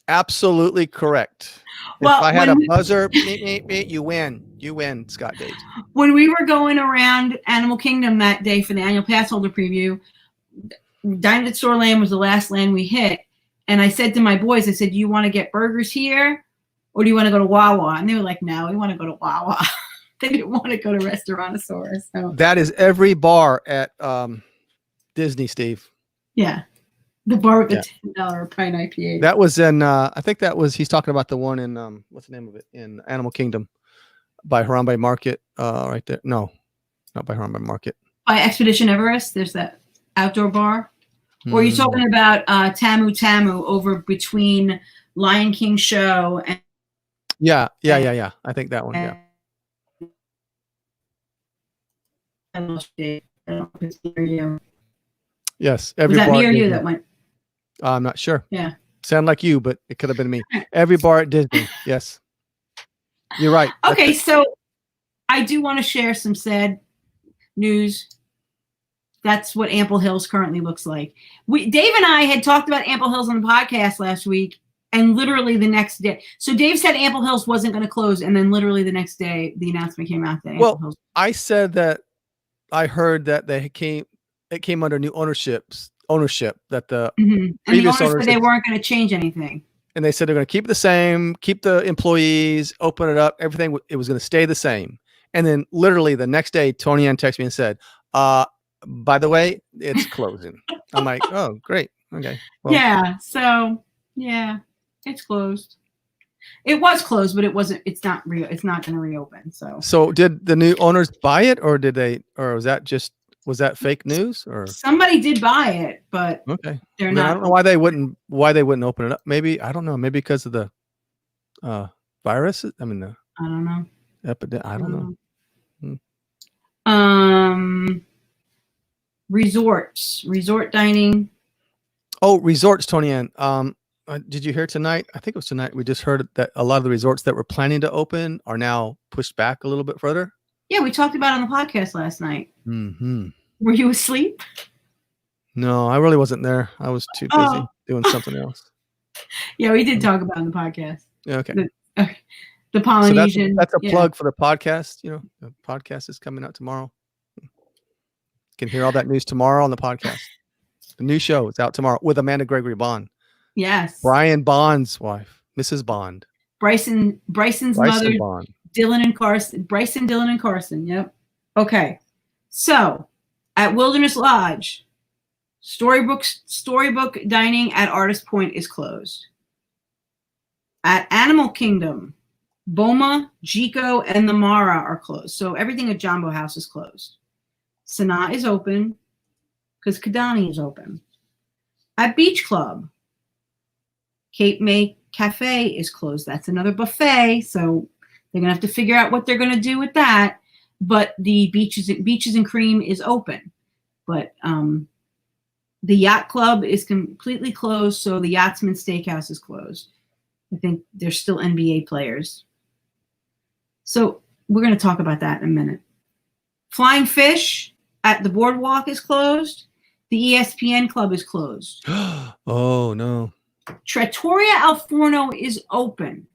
Absolutely correct. Well, if I had a buzzer, you win. You win, Scott Dave. When we were going around Animal Kingdom that day for the annual pass holder preview, Dine at Store Land was the last land we hit. And I said to my boys, I said, "Do you want to get burgers here? Or do you want to go to Wawa?" And they were like, "No, we want to go to Wawa." They didn't want to go to Restaurantosaurus. So. That is every bar at Disney, Steve. Yeah. The bar with the $10 pint IPA. That was in, I think he's talking about the one in, what's the name of it? In Animal Kingdom by Harambe Market, right there. No, not by Harambe Market. By Expedition Everest, there's that outdoor bar. Or are you talking about Tamu Tamu over between Lion King Show and... Yeah. I think that one, yeah. I lost you. I don't know if it's me or you. Yes, Was every that bar me at or you Disney. that went? I'm not sure. Yeah. Sound like you, but it could have been me. Every bar at Disney. Yes. You're right. Okay, so I do want to share some sad news. That's what Ample Hills currently looks like. Dave and I had talked about Ample Hills on the podcast last week, and literally the next day. So Dave said Ample Hills wasn't going to close, and then literally the next day, the announcement came out that Ample Hills. I said that I heard that it came under new ownership that the and the owners said they weren't going to change anything. And they said they're going to keep it the same, keep the employees, open it up, everything. It was going to stay the same. And then literally the next day, Tony Ann texted me and said, by the way, it's closing. I'm like, oh, great. Okay. Well, yeah. So yeah, it's closed. It was closed, but it's not real. It's not going to reopen. So did the new owners buy it, or was that fake news, or somebody did buy it, but okay. They're not. I don't know why they wouldn't open it up. Maybe, I don't know. Maybe because of the virus. I mean, I don't know. Epidemic. I don't know. Resort dining. Oh, resorts, Tony Ann. Did you hear tonight? I think it was tonight. We just heard that a lot of the resorts that were planning to open are now pushed back a little bit further. Yeah, we talked about it on the podcast last night. Mm-hmm. Were you asleep? No, I really wasn't there. I was too busy doing something else. Yeah, we did talk about it on the podcast. Okay. The Polynesian. So that's a plug for the podcast. You know, the podcast is coming out tomorrow. You can hear all that news tomorrow on the podcast. The new show is out tomorrow with Amanda Gregory Bond. Yes. Brian Bond's wife, Mrs. Bond. Bryson's mother. Bond. Dylan and Carson. Bryson, Dylan, and Carson. Yep. Okay. So at Wilderness Lodge, Storybook dining at Artist Point is closed. At Animal Kingdom, Boma, Jico, and the Mara are closed. So everything at Jumbo House is closed. Sanaa is open because Kidani is open. At Beach Club, Cape May Cafe is closed. That's another buffet, so they're going to have to figure out what they're going to do with that. But the Beaches and Cream is open. But the Yacht Club is completely closed, so the Yachtsman Steakhouse is closed. I think there's still NBA players. So we're going to talk about that in a minute. Flying Fish at the Boardwalk is closed. The ESPN Club is closed. Oh, no. Trattoria Al Forno is open.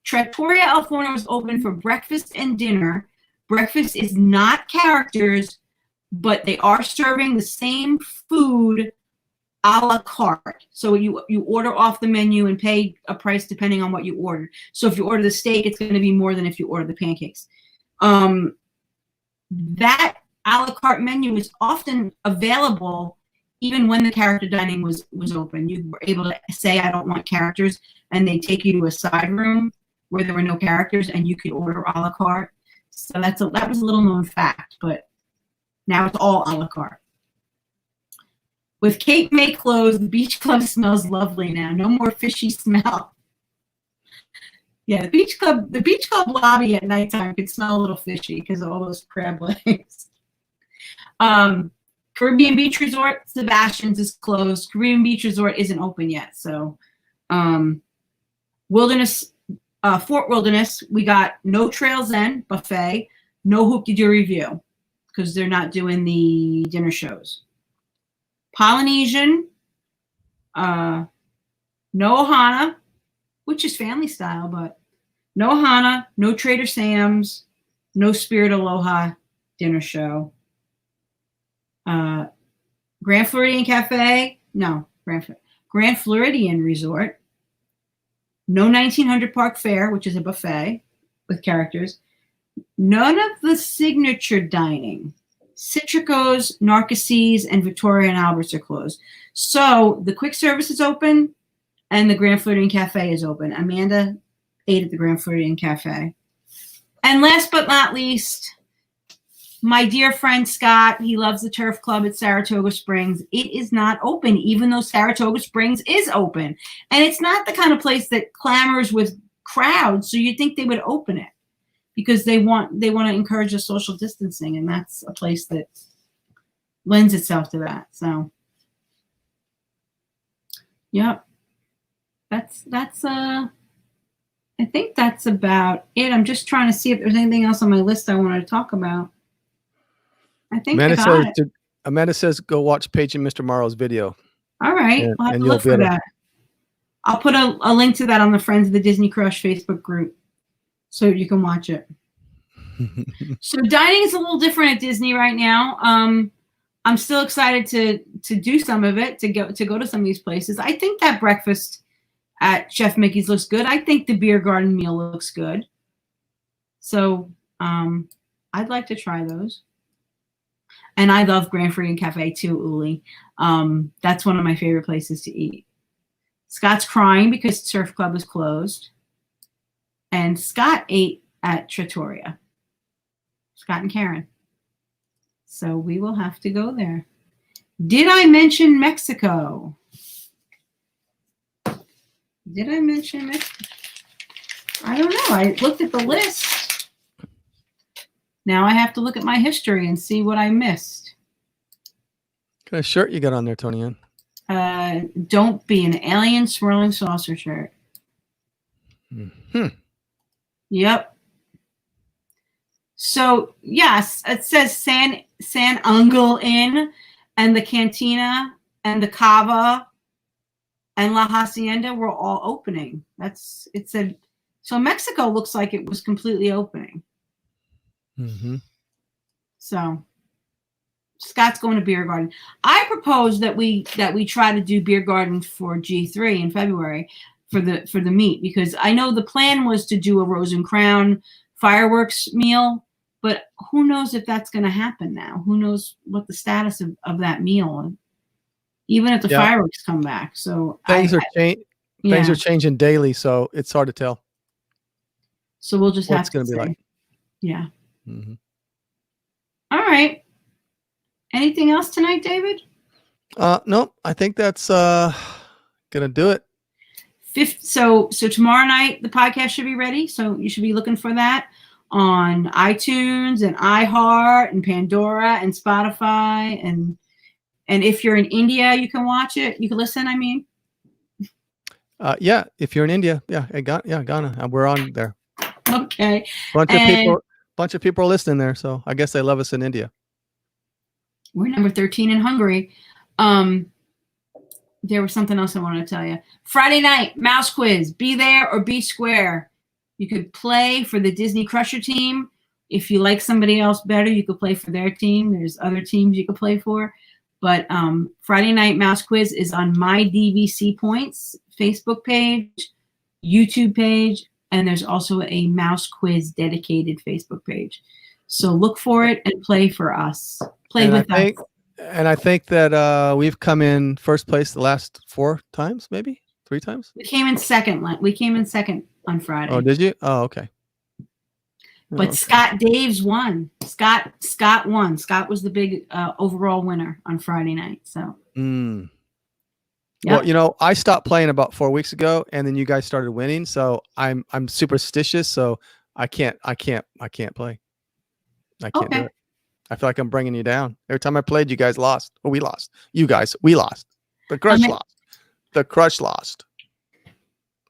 Trattoria Al Forno is open for breakfast and dinner. Breakfast is not characters, but they are serving the same food a la carte. So you order off the menu and pay a price depending on what you order. So if you order the steak, it's going to be more than if you order the pancakes. That a la carte menu is often available even when the character dining was open. You were able to say, I don't want characters, and they take you to a side room where there were no characters, and you could order a la carte. So that was a little known fact, but now it's all a la carte. With Cape May closed, the Beach Club smells lovely now. No more fishy smell. Yeah, the Beach Club lobby at nighttime could smell a little fishy because of all those crab legs. Caribbean Beach Resort, Sebastian's is closed. Caribbean Beach Resort isn't open yet. So Wilderness, Fort Wilderness, we got no Trails End buffet, no Hoop-de-Doo review because they're not doing the dinner shows. Polynesian, no Ohana, which is family style, but no Ohana, no Trader Sam's, no Spirit Aloha dinner show. Grand Floridian Cafe, no, Grand Floridian Resort, no 1900 Park Fair, which is a buffet with characters, none of the signature dining. Citrico's, Narcissus, and Victoria and Albert's are closed. So the quick service is open and the Grand Floridian Cafe is open. Amanda ate at the Grand Floridian Cafe. And last but not least, my dear friend Scott, he loves the Turf Club at Saratoga Springs. It is not open, even though Saratoga Springs is open. And it's not the kind of place that clamors with crowds, so you'd think they would open it. because they want to encourage a social distancing, and that's a place that lends itself to that. So, yep, that's I think that's about it. I'm just trying to see if there's anything else on my list I wanted to talk about. I think I got it. Amanda says go watch Paige and Mr. Morrow's video. All right, I'll have to look for that. I'll put a link to that on the Friends of the Disney Crush Facebook group so you can watch it. So dining is a little different at Disney right now. I'm still excited to do some of it, to go to some of these places. I think that breakfast at Chef Mickey's looks good. I think the beer garden meal looks good. So I'd like to try those. And I love Grand Floridian Cafe too, Uli. That's one of my favorite places to eat. Scott's crying because Surf Club is closed. And Scott ate at Trattoria. Scott and Karen. So we will have to go there. Did I mention Mexico? Did I mention Mexico? I don't know. I looked at the list. Now I have to look at my history and see what I missed. What kind of shirt you got on there, Tony Ann? Don't be an alien swirling saucer shirt. Yep. So yes, it says San Angel Inn and the Cantina and the Cava and La Hacienda were all opening. It said. So Mexico looks like it was completely opening. So Scott's going to beer garden. I propose that we try to do beer garden for G3 in February for the meet, because I know the plan was to do a Rose and Crown fireworks meal, but who knows if that's going to happen now? Who knows what the status of that meal, even if the fireworks come back. So things are changing daily, so it's hard to tell. So we'll just have to going to be like. Yeah. All right. Anything else tonight, David? No, I think that's gonna do it. So tomorrow night the podcast should be ready. So you should be looking for that on iTunes and iHeart and Pandora and Spotify, and if you're in India, you can watch it. You can listen. I mean. Yeah, if you're in India, Ghana, we're on there. Okay. Bunch of people are listening there, so I guess they love us in India. We're number 13 in Hungary. There was something else I wanted to tell you. Friday night, mouse quiz. Be there or be square. You could play for the Disney Crusher team. If you like somebody else better, you could play for their team. There's other teams you could play for. But Friday night mouse quiz is on My DVC Points Facebook page, YouTube page, and there's also a mouse quiz dedicated Facebook page. So look for it and play for us. Play with us. And I think that we've come in first place the last 4 times, maybe 3 times. We came in second. We came in second on Friday. Oh, did you? Oh, okay. But Scott Daves won. Scott won. Scott was the big overall winner on Friday night. So. Yep. Well, I stopped playing about 4 weeks ago, and then you guys started winning. So I'm superstitious. So I can't play. I can't do it. I feel like I'm bringing you down. Every time I played, you guys lost. Or we lost. You guys, we lost. The Crush lost. The Crush lost.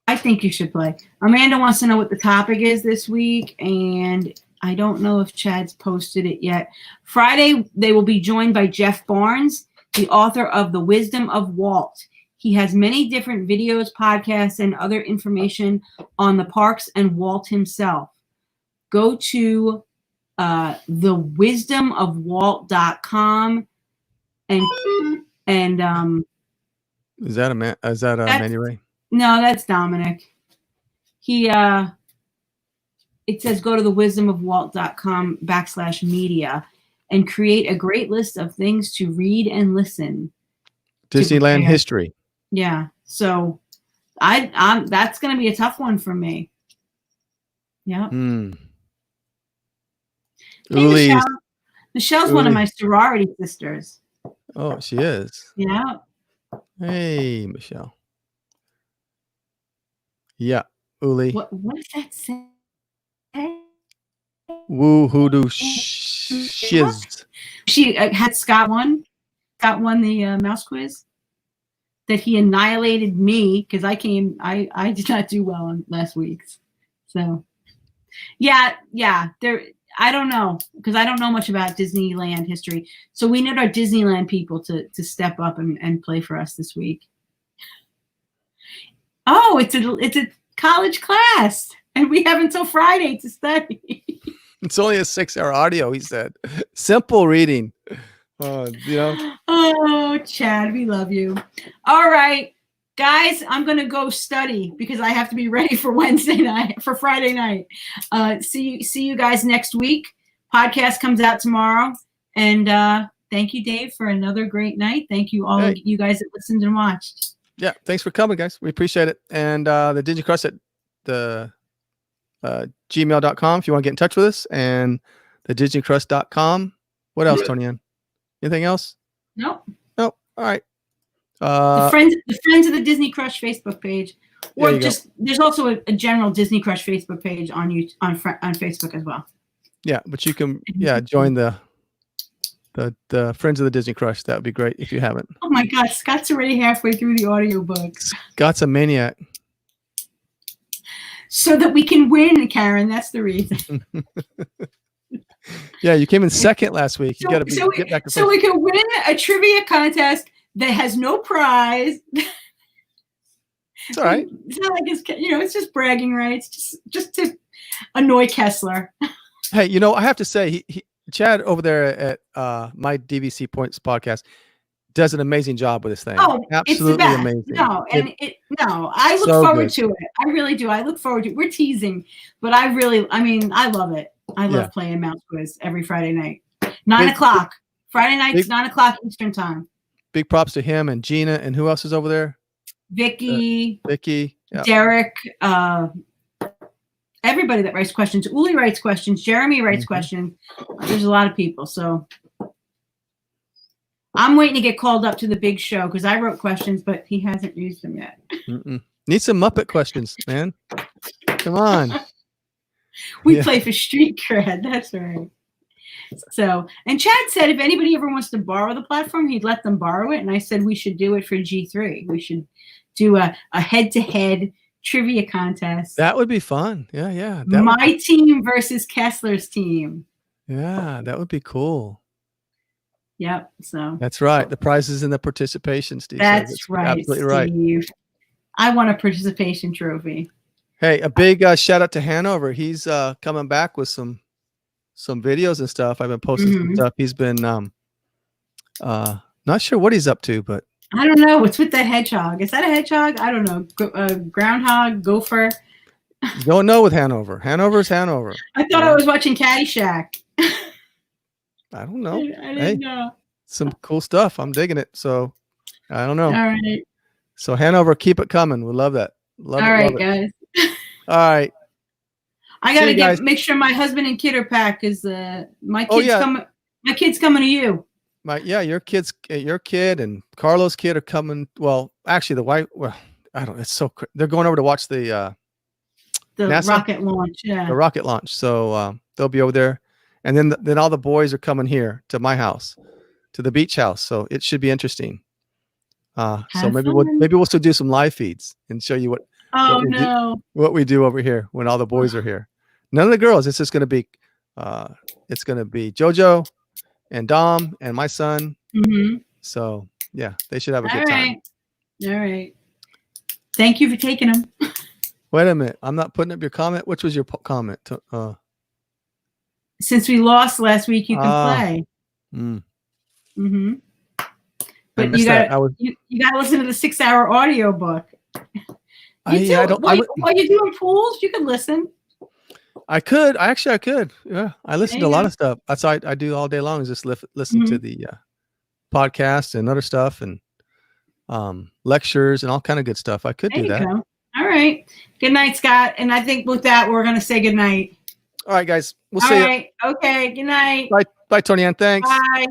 I think you should play. Amanda wants to know what the topic is this week, and I don't know if Chad's posted it yet. Friday, they will be joined by Jeff Barnes, the author of The Wisdom of Walt. He has many different videos, podcasts, and other information on the parks and Walt himself. Go to thewisdomofwalt.com and is that Manny Ray? No, that's Dominic. He it says go to thewisdomofwalt.com/media and create a great list of things to read and listen. Disneyland history. Yeah. So I'm that's gonna be a tough one for me. Yeah. Hey, Michelle's one of my sorority sisters. Oh, she is. Yeah. Hey, Michelle. Yeah, Uli. What does that say? Woo hoodoo shiz. She had Scott won the mouse quiz. That he annihilated me because I did not do well on last week's. So, yeah. There, I don't know because I don't know much about Disneyland history. So we need our Disneyland people to step up and play for us this week. Oh, it's a college class, and we have until Friday to study. It's only a 6-hour audio, he said. Simple reading. Oh, Chad, we love you. All right, guys, I'm going to go study because I have to be ready for Friday night. See you guys next week. Podcast comes out tomorrow. And thank you, Dave, for another great night. Thank you all you guys that listened and watched. Yeah, thanks for coming, guys. We appreciate it. And the Disney Crust at the gmail.com if you want to get in touch with us, and the disneycrust.com. What else, Tony Ann? Anything else? Nope. All right. The friends of the Disney Crush Facebook page, or there's also a general Disney Crush Facebook page on Facebook as well. Yeah, but you can join the Friends of the Disney Crush. That would be great if you haven't. Oh my God, Scott's already halfway through the audiobook. Scott's a maniac. So that we can win, Karen. That's the reason. Yeah, you came in second last week. You got to get back to so we can win a trivia contest that has no prize. It's all right. It's not like it's just bragging rights, just to annoy Kessler. Hey, I have to say, Chad over there at my DVC Points podcast does an amazing job with this thing. Oh, absolutely it's the best. amazing. I look forward to it. I really do. I look forward to it. We're teasing, but I love it. I love playing Mouse Quiz every Friday night. 9 o'clock. Friday nights, 9 o'clock Eastern time. Big props to him and Gina, and who else is over there? Vicky, yeah. Derek, everybody that writes questions. Uli writes questions. Jeremy writes questions. There's a lot of people. So I'm waiting to get called up to the big show because I wrote questions, but he hasn't used them yet. Need some Muppet questions, man. Come on. We play for street cred. That's right. So, and Chad said if anybody ever wants to borrow the platform, he'd let them borrow it. And I said we should do it for G3. We should do a head-to-head trivia contest. That would be fun. Yeah. My team versus Kessler's team. Yeah, that would be cool. Yep. So that's right. The prizes and the participation, Steve. That's right. Absolutely Steve. Right. I want a participation trophy. Hey, a big shout out to Hanover. He's coming back with some videos and stuff. I've been posting some stuff. He's been not sure what he's up to, but I don't know. What's with that hedgehog? Is that a hedgehog? I don't know. Groundhog, gopher. You don't know with Hanover. Hanover's Hanover. I thought I was watching Caddyshack. I don't know. I didn't know. Some cool stuff. I'm digging it. So I don't know. All right. So Hanover, keep it coming. We love that. Love All it, right, love guys. It. All right. I gotta make sure my husband and kid are packed because my kid's coming to you. Your kid and Carlos' kid are coming. Well, actually, the wife. Well, I don't. It's so. They're going over to watch the NASA, rocket launch. Yeah, the rocket launch. So they'll be over there, and then all the boys are coming here to my house, to the beach house. So it should be interesting. So maybe we'll still do some live feeds and show you what we do over here when all the boys are here. None of the girls. It's just going to be JoJo and Dom and my son. So yeah, they should have a good time. All right. Thank you for taking them. Wait a minute. I'm not putting up your comment. Which was your comment? Since we lost last week, you can play. But you got to listen to the 6-hour audio book. While you're doing pools, you can listen. I could. I could. Yeah, I listen to a lot of stuff. That's what I do all day long. Is just listen to the podcast and other stuff and lectures and all kind of good stuff. I could do that. Go. All right. Good night, Scott. And I think with that, we're going to say good night. All right, guys. We'll see you. Okay. Good night. Bye, Tony Ann. Thanks. Bye.